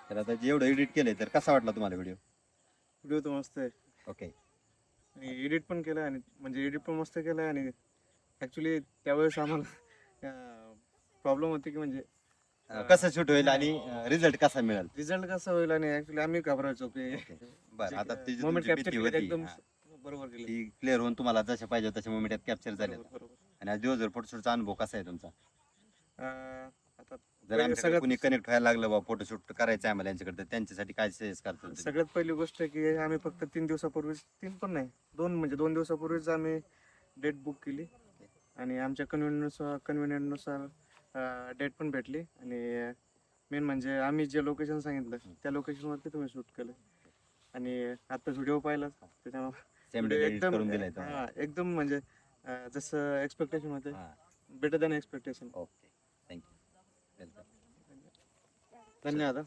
तर आता जेवढं एडिट केलंय तर कसा वाटला तुम्हाला व्हिडिओ? व्हिडिओ तर मस्त आहे ओके. आणि एडिट पण केलं आणि म्हणजे एडिट पण मस्त केलं आणि ॲक्च्युली त्यावेळेस आम्हाला प्रॉब्लेम होती की म्हणजे कसं शूट होईल आणि रिझल्ट कसा मिळेल? रिझल्ट कसा होईल आणि ॲक्च्युली आम्ही घाबरायचो की बरं, आता ती जी मोमेंट तुमची कॅप्चर भीती केली होती एकदम हा, बरोबर केली. ती क्लिअर होऊन तुम्हाला जशा पाहिजे तशा मोमेंट कॅप्चर झाले. बरोबर बरोबर. आणि आज दिवसभर फोटोशूटचा अनुभव कसा आहे तुमचा? आता जर पहिले आमच्याकडे सगळ्यात कुणी कनेक्ट व्हायला लागलं बा फोटोशूट करायचं आहे आम्हाला यांच्याकडे, तर त्यांच्यासाठी काय सजेस्ट करतो तुम्ही? सगळ्यात पहिली गोष्ट आहे की आम्ही फक्त 3 दिवसापूर्वीच 3 पण नाही 2 दिवसापूर्वीच आम्ही डेट बुक केली आणि आमच्या कन्व्हिनियंटनुसार डेट पण भेटली आणि मेन म्हणजे आम्ही जे लोकेशन सांगितलं त्या लोकेशनवरती तुम्ही शूट केलं आणि आता व्हिडिओ पाहिला त्याच्यामुळे सेम व्हिडिओ डे एडिट एकदम करून दिलाय तुम्हाला? एकदम म्हणजे जसं एक्सपेक्टेशन होते हा. Better than expectation. Okay, thank you, welcome. धन्यवाद.